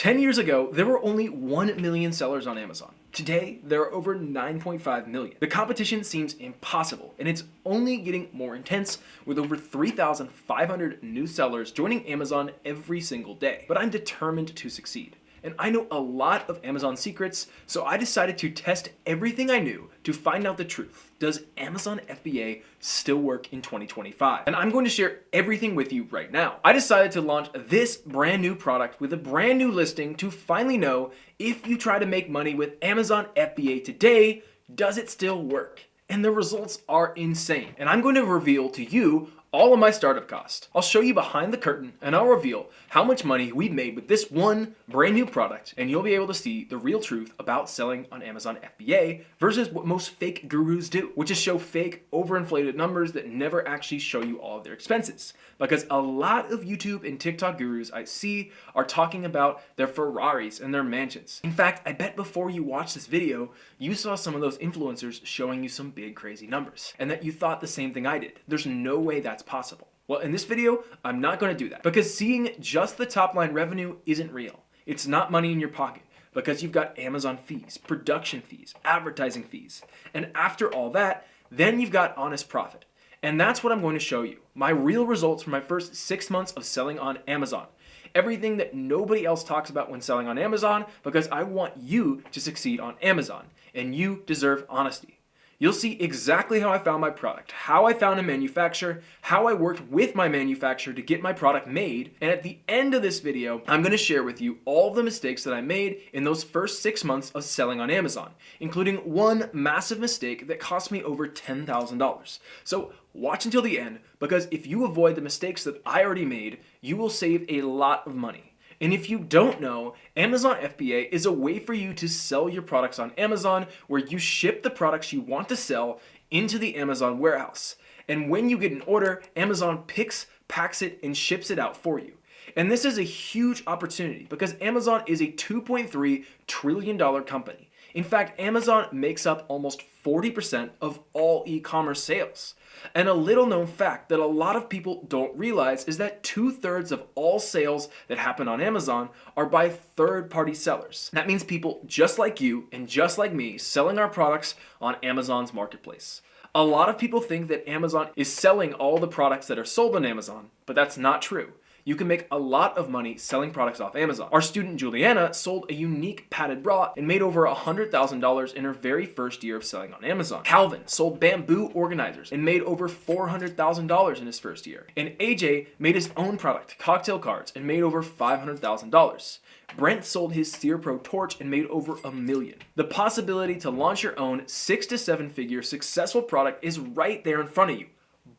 10 years ago, there were only 1 million sellers on Amazon. Today, there are over 9.5 million. The competition seems impossible, and it's only getting more intense with over 3,500 new sellers joining Amazon every single day. But I'm determined to succeed. And I know a lot of Amazon secrets, so I decided to test everything I knew to find out the truth. Does Amazon FBA still work in 2025? And I'm going to share everything with you right now. I decided to launch this brand new product with a brand new listing to finally know if you try to make money with Amazon FBA today, does it still work? And the results are insane. And I'm going to reveal to you all of my startup cost. I'll show you behind the curtain and I'll reveal how much money we've made with this one brand new product, and you'll be able to see the real truth about selling on Amazon FBA versus what most fake gurus do, which is show fake overinflated numbers that never actually show you all of their expenses. Because a lot of YouTube and TikTok gurus I see are talking about their Ferraris and their mansions. In fact, I bet before you watched this video, you saw some of those influencers showing you some big crazy numbers, and that you thought the same thing I did. There's no way that's possible. Well, in this video, I'm not going to do that because seeing just the top line revenue isn't real. It's not money in your pocket because you've got Amazon fees, production fees, advertising fees. And after all that, then you've got honest profit. And that's what I'm going to show you. My real results from my first 6 months of selling on Amazon. Everything that nobody else talks about when selling on Amazon, because I want you to succeed on Amazon, and you deserve honesty. You'll see exactly how I found my product, how I found a manufacturer, how I worked with my manufacturer to get my product made, and at the end of this video, I'm going to share with you all of the mistakes that I made in those first 6 months of selling on Amazon, including one massive mistake that cost me over $10,000. So watch until the end, because if you avoid the mistakes that I already made, you will save a lot of money. And if you don't know, Amazon FBA is a way for you to sell your products on Amazon where you ship the products you want to sell into the Amazon warehouse. And when you get an order, Amazon picks, packs it, and ships it out for you. And this is a huge opportunity because Amazon is a $2.3 trillion company. In fact, Amazon makes up almost 40% of all e-commerce sales. And a little known fact that a lot of people don't realize is that 2/3 of all sales that happen on Amazon are by third-party sellers. That means people just like you and just like me selling our products on Amazon's marketplace. A lot of people think that Amazon is selling all the products that are sold on Amazon, but that's not true. You can make a lot of money selling products off Amazon. Our student Juliana sold a unique padded bra and made over $100,000 in her very first year of selling on Amazon. Calvin sold bamboo organizers and made over $400,000 in his first year. And AJ made his own product, cocktail cards, and made over $500,000. Brent sold his Sear Pro torch and made over $1 million. The possibility to launch your own 6 to 7 figure successful product is right there in front of you.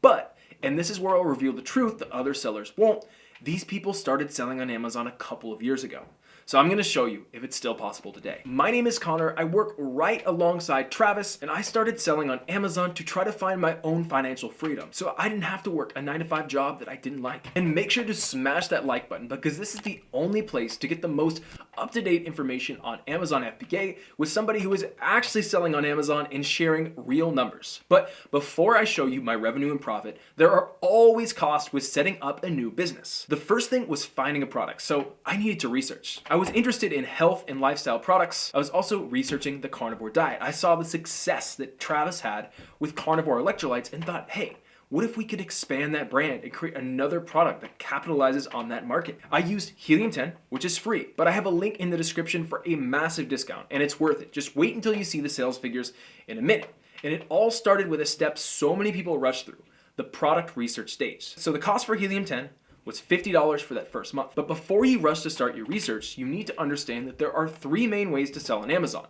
But, and this is where I'll reveal the truth that other sellers won't, these people started selling on Amazon a couple of years ago. So I'm going to show you if it's still possible today. My name is Connor. I work right alongside Travis, and I started selling on Amazon to try to find my own financial freedom. So I didn't have to work a 9-to-5 job that I didn't like. And make sure to smash that like button because this is the only place to get the most up-to-date information on Amazon FBA with somebody who is actually selling on Amazon and sharing real numbers. But before I show you my revenue and profit, there are always costs with setting up a new business. The first thing was finding a product, so I needed to research. I was interested in health and lifestyle products. I was also researching the carnivore diet. I saw the success that Travis had with carnivore electrolytes and thought, hey, what if we could expand that brand and create another product that capitalizes on that market? I used Helium 10, which is free, but I have a link in the description for a massive discount, and it's worth it. Just wait until you see the sales figures in a minute. And it all started with a step so many people rush through, the product research stage. So the cost for Helium 10 was $50 for that first month. But before you rush to start your research, you need to understand that there are 3 main ways to sell on Amazon.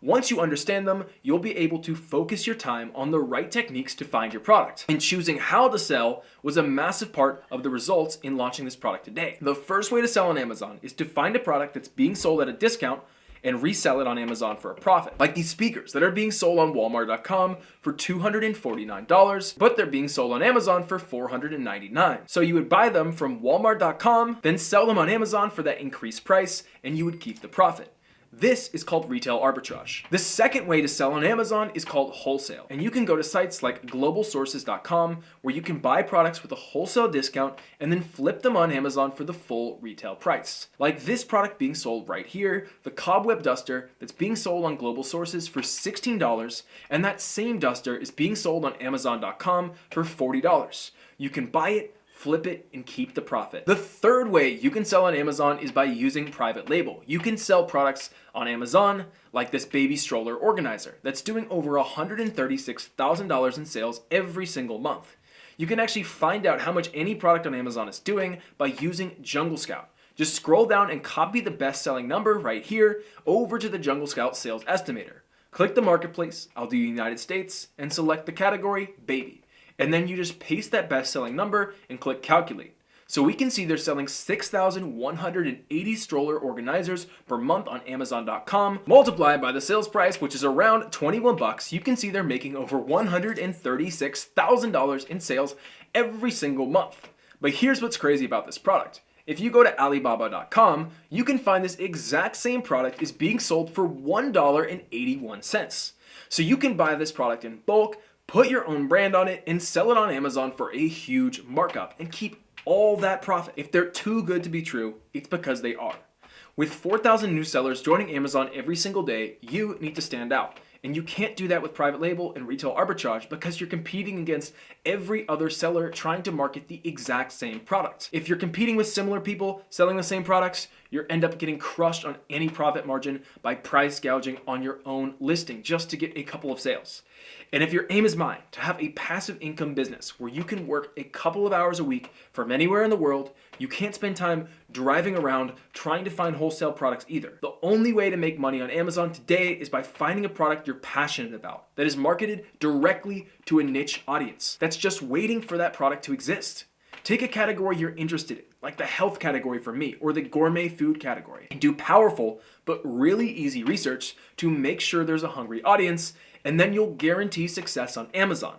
Once you understand them, you'll be able to focus your time on the right techniques to find your product. And choosing how to sell was a massive part of the results in launching this product today. The first way to sell on Amazon is to find a product that's being sold at a discount and resell it on Amazon for a profit. Like these speakers that are being sold on Walmart.com for $249, but they're being sold on Amazon for $499. So you would buy them from Walmart.com, then sell them on Amazon for that increased price, and you would keep the profit. This is called retail arbitrage. The second way to sell on Amazon is called wholesale. And you can go to sites like globalsources.com where you can buy products with a wholesale discount and then flip them on Amazon for the full retail price. Like this product being sold right here, the cobweb duster that's being sold on Global Sources for $16, and that same duster is being sold on Amazon.com for $40. You can buy it, flip it, and keep the profit. The third way you can sell on Amazon is by using private label. You can sell products on Amazon like this baby stroller organizer that's doing over $136,000 in sales every single month. You can actually find out how much any product on Amazon is doing by using Jungle Scout. Just scroll down and copy the best-selling number right here over to the Jungle Scout sales estimator. Click the marketplace, I'll do United States, and select the category baby. And then you just paste that best-selling number and click calculate. So we can see they're selling 6,180 stroller organizers per month on Amazon.com. Multiplied by the sales price, which is around 21 bucks, you can see they're making over $136,000 in sales every single month. But here's what's crazy about this product. If you go to Alibaba.com, you can find this exact same product is being sold for $1.81. So you can buy this product in bulk, put your own brand on it, and sell it on Amazon for a huge markup and keep all that profit. If they're too good to be true, it's because they are. With 4,000 new sellers joining Amazon every single day, you need to stand out. And you can't do that with private label and retail arbitrage because you're competing against every other seller trying to market the exact same product. If you're competing with similar people selling the same products, you end up getting crushed on any profit margin by price gouging on your own listing just to get a couple of sales. And if your aim is mine, to have a passive income business where you can work a couple of hours a week from anywhere in the world, you can't spend time driving around trying to find wholesale products either. The only way to make money on Amazon today is by finding a product you're passionate about that is marketed directly to a niche audience that's just waiting for that product to exist. Take a category you're interested in, like the health category for me, or the gourmet food category, and do powerful but really easy research to make sure there's a hungry audience, and then you'll guarantee success on Amazon.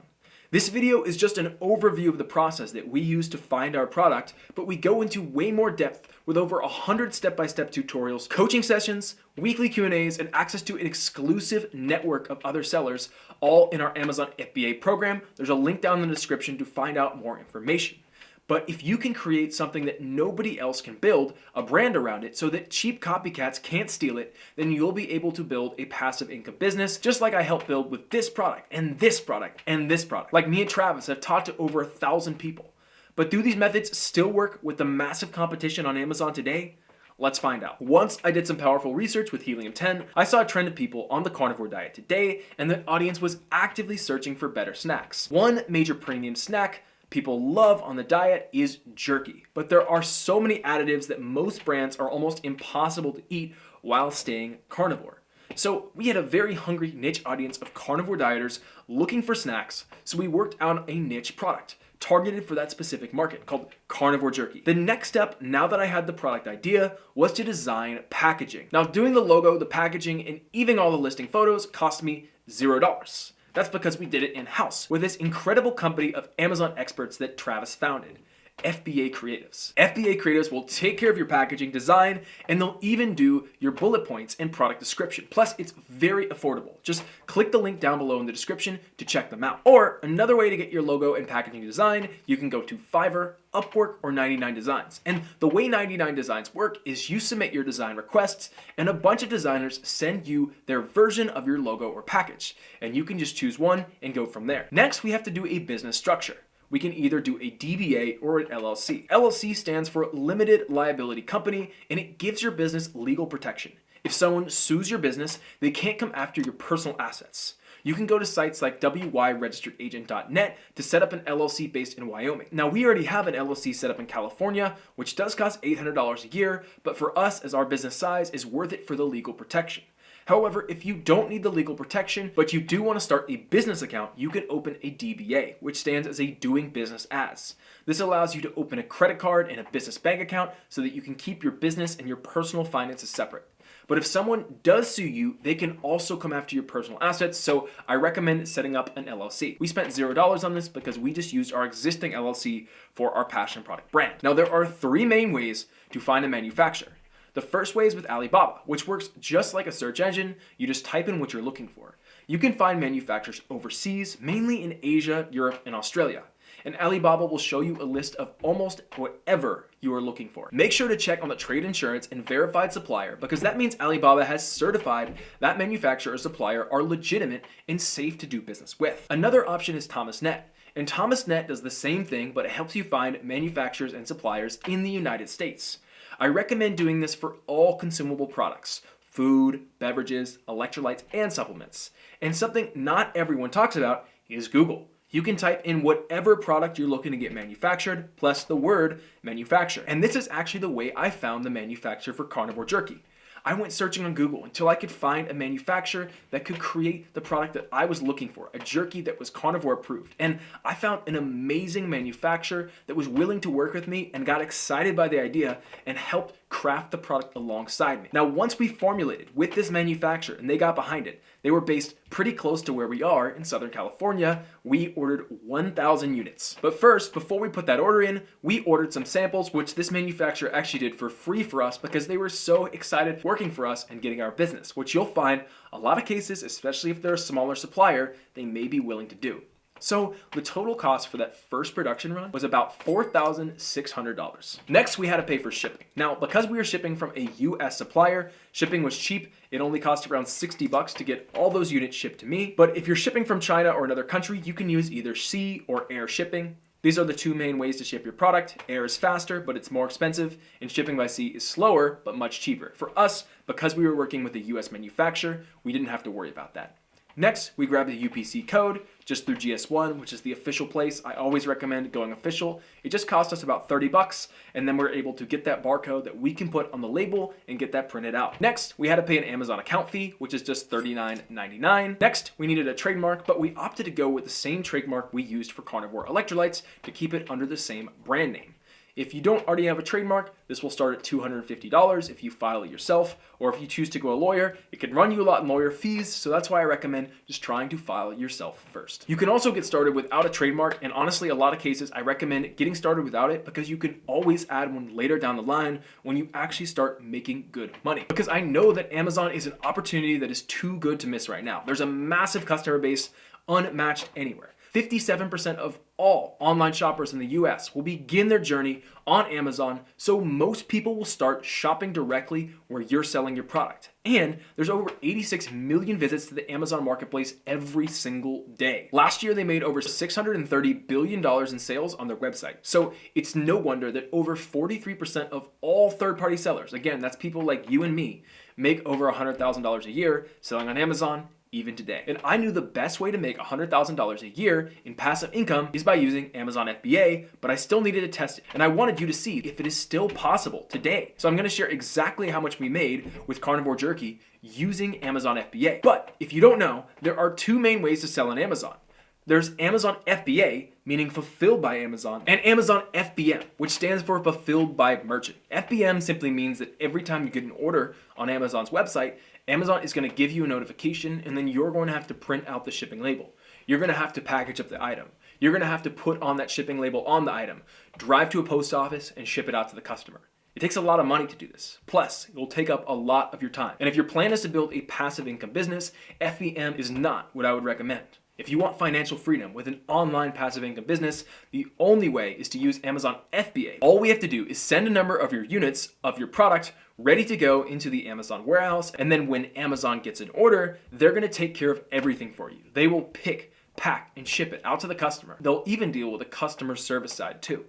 This video is just an overview of the process that we use to find our product, but we go into way more depth with over 100 step-by-step tutorials, coaching sessions, weekly Q&As, and access to an exclusive network of other sellers, all in our Amazon FBA program. There's a link down in the description to find out more information. But if you can create something that nobody else can build, a brand around it, so that cheap copycats can't steal it, then you'll be able to build a passive income business, just like I helped build with this product, and this product, and this product. Like me and Travis have taught to over 1,000 people. But do these methods still work with the massive competition on Amazon today? Let's find out. Once I did some powerful research with Helium 10, I saw a trend of people on the carnivore diet today, and the audience was actively searching for better snacks. One major premium snack people love on the diet is jerky, but there are so many additives that most brands are almost impossible to eat while staying carnivore. So we had a very hungry niche audience of carnivore dieters looking for snacks, so we worked out a niche product targeted for that specific market called carnivore jerky. The next step, now that I had the product idea, was to design packaging. Now doing the logo, the packaging, and even all the listing photos cost me $0. That's because we did it in-house with this incredible company of Amazon experts that Travis founded, FBA Creatives. FBA Creatives will take care of your packaging design, and they'll even do your bullet points and product description. Plus, it's very affordable. Just click the link down below in the description to check them out. Or another way to get your logo and packaging design, you can go to Fiverr, Upwork, or 99 Designs. And the way 99 Designs work is you submit your design requests, and a bunch of designers send you their version of your logo or package. And you can just choose one and go from there. Next, we have to do a business structure. We can either do a DBA or an LLC. LLC stands for Limited Liability Company, and it gives your business legal protection. If someone sues your business, they can't come after your personal assets. You can go to sites like wyregisteredagent.net to set up an LLC based in Wyoming. Now, we already have an LLC set up in California, which does cost $800 a year, but for us, as our business size, is worth it for the legal protection. However, if you don't need the legal protection, but you do want to start a business account, you can open a DBA, which stands as a doing business as. This allows you to open a credit card and a business bank account so that you can keep your business and your personal finances separate. But if someone does sue you, they can also come after your personal assets, so I recommend setting up an LLC. We spent $0 on this because we just used our existing LLC for our passion product brand. Now, there are 3 main ways to find a manufacturer. The first way is with Alibaba, which works just like a search engine. You just type in what you're looking for. You can find manufacturers overseas, mainly in Asia, Europe, and Australia. And Alibaba will show you a list of almost whatever you are looking for. Make sure to check on the trade insurance and verified supplier, because that means Alibaba has certified that manufacturer or supplier are legitimate and safe to do business with. Another option is ThomasNet. And ThomasNet does the same thing, but it helps you find manufacturers and suppliers in the United States. I recommend doing this for all consumable products: food, beverages, electrolytes, and supplements. And something not everyone talks about is Google. You can type in whatever product you're looking to get manufactured, plus the word manufacturer. And this is actually the way I found the manufacturer for carnivore jerky. I went searching on Google until I could find a manufacturer that could create the product that I was looking for, a jerky that was carnivore approved. And I found an amazing manufacturer that was willing to work with me and got excited by the idea and helped craft the product alongside me. Now, once we formulated with this manufacturer and they got behind it, they were based pretty close to where we are in Southern California. We ordered 1,000 units. But first, before we put that order in, we ordered some samples, which this manufacturer actually did for free for us because they were so excited working for us and getting our business, which you'll find a lot of cases, especially if they're a smaller supplier, they may be willing to do. So the total cost for that first production run was about $4,600. Next, we had to pay for shipping. Now, because we were shipping from a US supplier, shipping was cheap. It only cost around $60 to get all those units shipped to me. But if you're shipping from China or another country, you can use either sea or air shipping. These are the two main ways to ship your product. Air is faster, but it's more expensive, and shipping by sea is slower, but much cheaper. For us, because we were working with a US manufacturer, we didn't have to worry about that. Next, we grabbed the UPC code just through GS1, which is the official place. I always recommend going official. It just cost us about $30, and then we're able to get that barcode that we can put on the label and get that printed out. Next, we had to pay an Amazon account fee, which is just $39.99. Next, we needed a trademark, but we opted to go with the same trademark we used for carnivore electrolytes to keep it under the same brand name. If you don't already have a trademark, this will start at $250 if you file it yourself, or if you choose to go a lawyer, it can run you a lot in lawyer fees, so that's why I recommend just trying to file it yourself first. You can also get started without a trademark, and honestly, a lot of cases, I recommend getting started without it because you can always add one later down the line when you actually start making good money. Because I know that Amazon is an opportunity that is too good to miss right now. There's a massive customer base unmatched anywhere. 57% of all online shoppers in the US will begin their journey on Amazon, so most people will start shopping directly where you're selling your product. And there's over 86 million visits to the Amazon marketplace every single day. Last year, they made over $630 billion in sales on their website. So it's no wonder that over 43% of all third-party sellers, again, that's people like you and me, make over $100,000 a year selling on Amazon even today. And I knew the best way to make $100,000 a year in passive income is by using Amazon FBA, but I still needed to test it. And I wanted you to see if it is still possible today. So I'm gonna share exactly how much we made with carnivore jerky using Amazon FBA. But if you don't know, there are two main ways to sell on Amazon. There's Amazon FBA, meaning fulfilled by Amazon, and Amazon FBM, which stands for fulfilled by merchant. FBM simply means that every time you get an order on Amazon's website, Amazon is going to give you a notification, and then you're going to have to print out the shipping label. You're going to have to package up the item. You're going to have to put on that shipping label on the item, drive to a post office, and ship it out to the customer. It takes a lot of money to do this. Plus, it will take up a lot of your time. And if your plan is to build a passive income business, FBM is not what I would recommend. If you want financial freedom with an online passive income business, the only way is to use Amazon FBA. All we have to do is send a number of your units of your product ready to go into the Amazon warehouse, and then when Amazon gets an order, they're gonna take care of everything for you. They will pick, pack, and ship it out to the customer. They'll even deal with the customer service side too.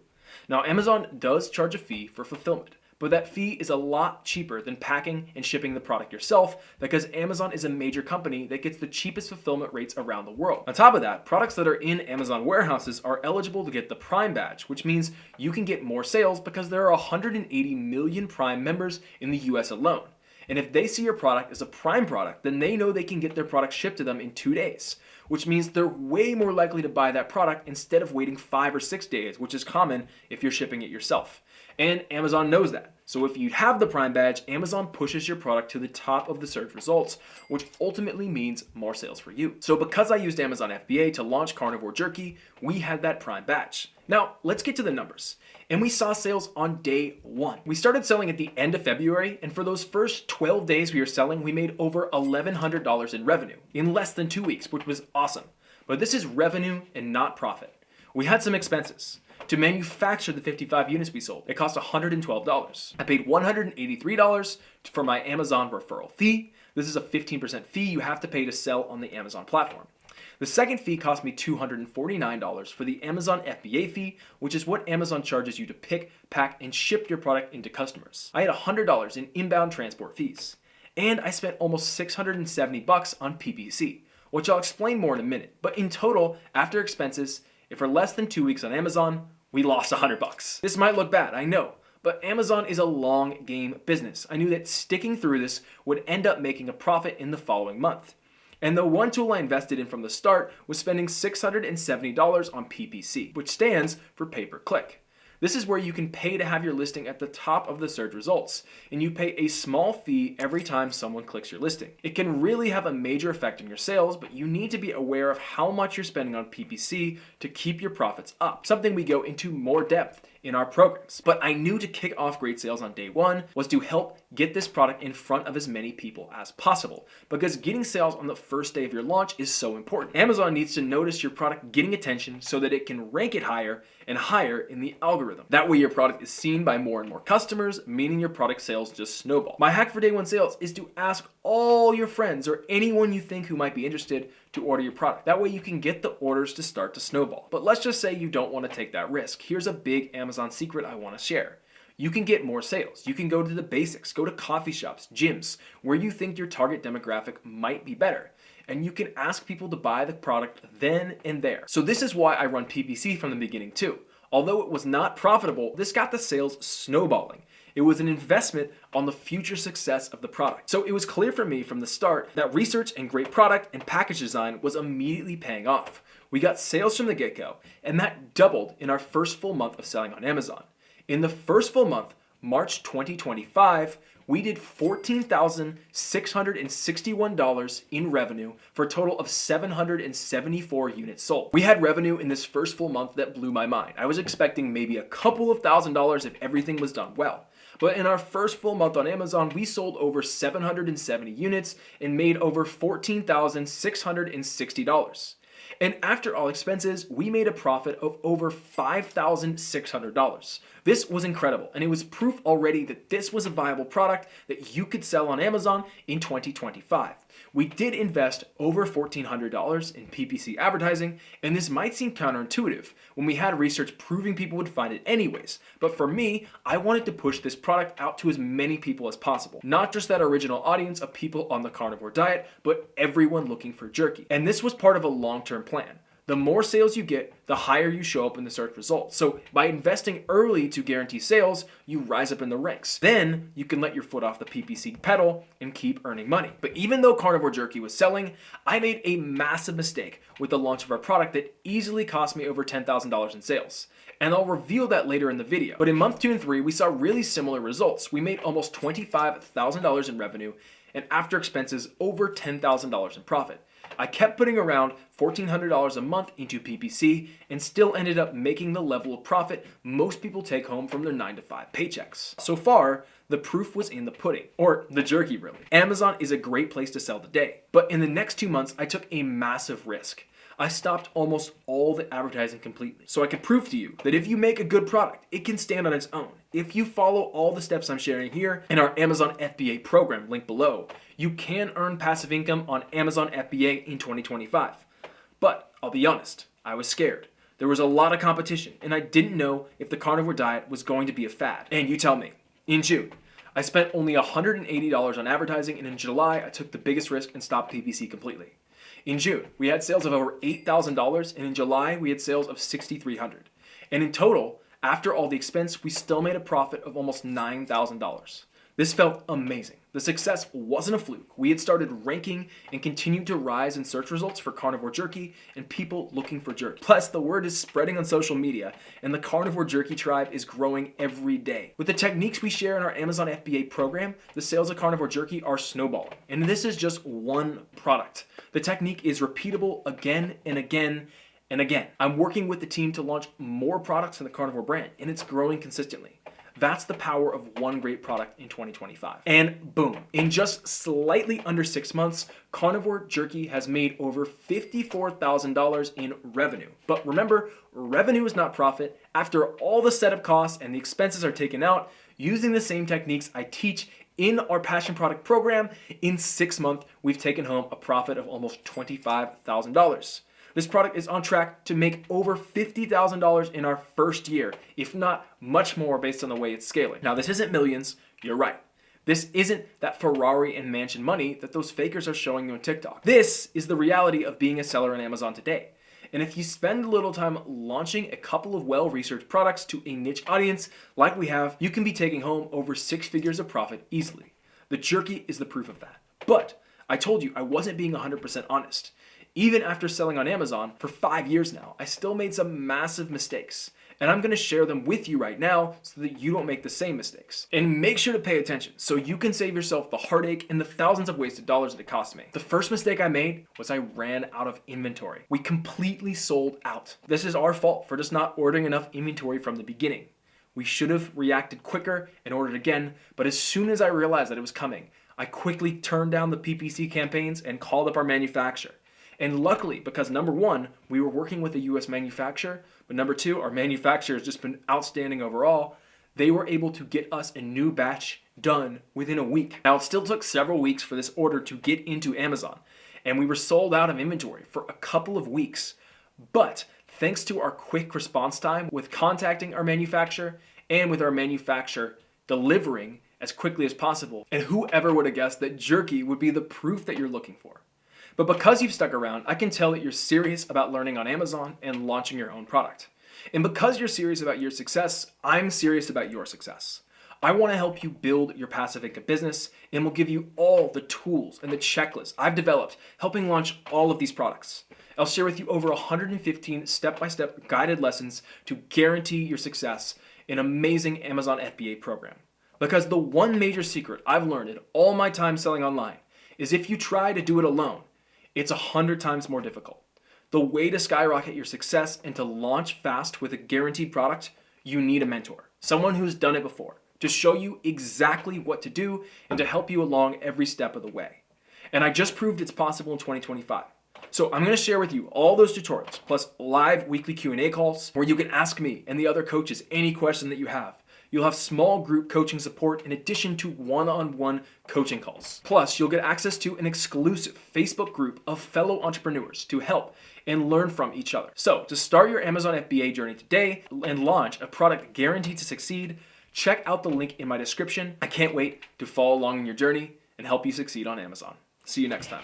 Now, Amazon does charge a fee for fulfillment, but that fee is a lot cheaper than packing and shipping the product yourself because Amazon is a major company that gets the cheapest fulfillment rates around the world. On top of that, products that are in Amazon warehouses are eligible to get the Prime badge, which means you can get more sales because there are 180 million Prime members in the US alone. And if they see your product as a Prime product, then they know they can get their product shipped to them in 2 days, which means they're way more likely to buy that product instead of waiting 5 or 6 days, which is common if you're shipping it yourself. And Amazon knows that. So if you have the Prime badge, Amazon pushes your product to the top of the search results, which ultimately means more sales for you. So because I used Amazon FBA to launch Carnivore Jerky, we had that Prime badge. Now, let's get to the numbers. And we saw sales on day one. We started selling at the end of February, and for those first 12 days we were selling, we made over $1,100 in revenue in less than 2 weeks, which was awesome. But this is revenue and not profit. We had some expenses. To manufacture the 55 units we sold, it cost $112. I paid $183 for my Amazon referral fee. This is a 15% fee you have to pay to sell on the Amazon platform. The second fee cost me $249 for the Amazon FBA fee, which is what Amazon charges you to pick, pack, and ship your product into customers. I had $100 in inbound transport fees. And I spent almost $670 on PPC, which I'll explain more in a minute. But in total, after expenses, if for less than 2 weeks on Amazon, we lost $100. This might look bad, I know, but Amazon is a long game business. I knew that sticking through this would end up making a profit in the following month. And the one tool I invested in from the start was spending $670 on PPC, which stands for pay-per-click. This is where you can pay to have your listing at the top of the search results, and you pay a small fee every time someone clicks your listing. It can really have a major effect on your sales, but you need to be aware of how much you're spending on PPC to keep your profits up, something we go into more depth in our programs. But I knew to kick off great sales on day one was to help get this product in front of as many people as possible, because getting sales on the first day of your launch is so important. Amazon needs to notice your product getting attention so that it can rank it higher and higher in the algorithm. That way your product is seen by more and more customers, meaning your product sales just snowball. My hack for day one sales is to ask all your friends or anyone you think who might be interested to order your product. That way you can get the orders to start to snowball. But let's just say you don't want to take that risk. Here's a big Amazon secret I want to share. You can get more sales. You can go to the basics, go to coffee shops, gyms, where you think your target demographic might be better. And you can ask people to buy the product then and there. So this is why I run PPC from the beginning too. Although it was not profitable, this got the sales snowballing. It was an investment on the future success of the product. So it was clear for me from the start that research and great product and package design was immediately paying off. We got sales from the get-go, and that doubled in our first full month of selling on Amazon. In the first full month, March 2025, we did $14,661 in revenue for a total of 774 units sold. We had revenue in this first full month that blew my mind. I was expecting maybe a couple of $1,000s if everything was done well. But in our first full month on Amazon, we sold over 770 units and made over $14,660. And after all expenses, we made a profit of over $5,600. This was incredible, and it was proof already that this was a viable product that you could sell on Amazon in 2025. We did invest over $1,400 in PPC advertising, and this might seem counterintuitive when we had research proving people would find it anyways. But for me, I wanted to push this product out to as many people as possible. Not just that original audience of people on the carnivore diet, but everyone looking for jerky. And this was part of a long-term plan. The more sales you get, the higher you show up in the search results. So by investing early to guarantee sales, you rise up in the ranks. Then you can let your foot off the PPC pedal and keep earning money. But even though carnivore jerky was selling, I made a massive mistake with the launch of our product that easily cost me over $10,000 in sales. And I'll reveal that later in the video. But in month 2 and 3, we saw really similar results. We made almost $25,000 in revenue, and after expenses, over $10,000 in profit. I kept putting around $1,400 a month into PPC and still ended up making the level of profit most people take home from their 9-to-5 paychecks. So far, the proof was in the pudding, or the jerky really. Amazon is a great place to sell today, but in the next 2 months, I took a massive risk. I stopped almost all the advertising completely, so I could prove to you that if you make a good product, it can stand on its own. If you follow all the steps I'm sharing here in our Amazon FBA program, linked below, you can earn passive income on Amazon FBA in 2025. But I'll be honest, I was scared. There was a lot of competition, and I didn't know if the carnivore diet was going to be a fad. And you tell me, in June, I spent only $180 on advertising, and in July, I took the biggest risk and stopped PPC completely. In June, we had sales of over $8,000, and in July, we had sales of $6,300. And in total, after all the expense, we still made a profit of almost $9,000. This felt amazing. The success wasn't a fluke. We had started ranking and continued to rise in search results for carnivore jerky and people looking for jerky. Plus, the word is spreading on social media, and the carnivore jerky tribe is growing every day. With the techniques we share in our Amazon FBA program, the sales of carnivore jerky are snowballing. And this is just one product. The technique is repeatable again and again and again. I'm working with the team to launch more products in the carnivore brand, and it's growing consistently. That's the power of one great product in 2025. And boom, in just slightly under 6 months, carnivore jerky has made over $54,000 in revenue. But remember, revenue is not profit. After all the setup costs and the expenses are taken out, using the same techniques I teach in our passion product program, in 6 months, we've taken home a profit of almost $25,000. This product is on track to make over $50,000 in our first year, if not much more based on the way it's scaling. Now, this isn't millions, you're right. This isn't that Ferrari and mansion money that those fakers are showing you on TikTok. This is the reality of being a seller on Amazon today. And if you spend a little time launching a couple of well-researched products to a niche audience like we have, you can be taking home over 6 figures of profit easily. The jerky is the proof of that. But I told you I wasn't being 100% honest. Even after selling on Amazon for 5 years now, I still made some massive mistakes. And I'm going to share them with you right now so that you don't make the same mistakes. And make sure to pay attention so you can save yourself the heartache and the thousands of wasted dollars that it cost me. The first mistake I made was I ran out of inventory. We completely sold out. This is our fault for just not ordering enough inventory from the beginning. We should have reacted quicker and ordered again, but as soon as I realized that it was coming, I quickly turned down the PPC campaigns and called up our manufacturer. And luckily, because number one, we were working with a US manufacturer, but number two, our manufacturer has just been outstanding overall, they were able to get us a new batch done within a week. Now, it still took several weeks for this order to get into Amazon, and we were sold out of inventory for a couple of weeks. But thanks to our quick response time with contacting our manufacturer and with our manufacturer delivering as quickly as possible, and whoever would have guessed that jerky would be the proof that you're looking for. But because you've stuck around, I can tell that you're serious about learning on Amazon and launching your own product. And because you're serious about your success, I'm serious about your success. I want to help you build your passive income business and will give you all the tools and the checklists I've developed helping launch all of these products. I'll share with you over 115 step-by-step guided lessons to guarantee your success in an amazing Amazon FBA program. Because the one major secret I've learned in all my time selling online is if you try to do it alone, it's 100 times more difficult. The way to skyrocket your success and to launch fast with a guaranteed product, you need a mentor. Someone who's done it before, to show you exactly what to do and to help you along every step of the way. And I just proved it's possible in 2025. So I'm going to share with you all those tutorials, plus live weekly Q&A calls where you can ask me and the other coaches any question that you have. You'll have small group coaching support in addition to one-on-one coaching calls. Plus, you'll get access to an exclusive Facebook group of fellow entrepreneurs to help and learn from each other. So, to start your Amazon FBA journey today and launch a product guaranteed to succeed, check out the link in my description. I can't wait to follow along in your journey and help you succeed on Amazon. See you next time.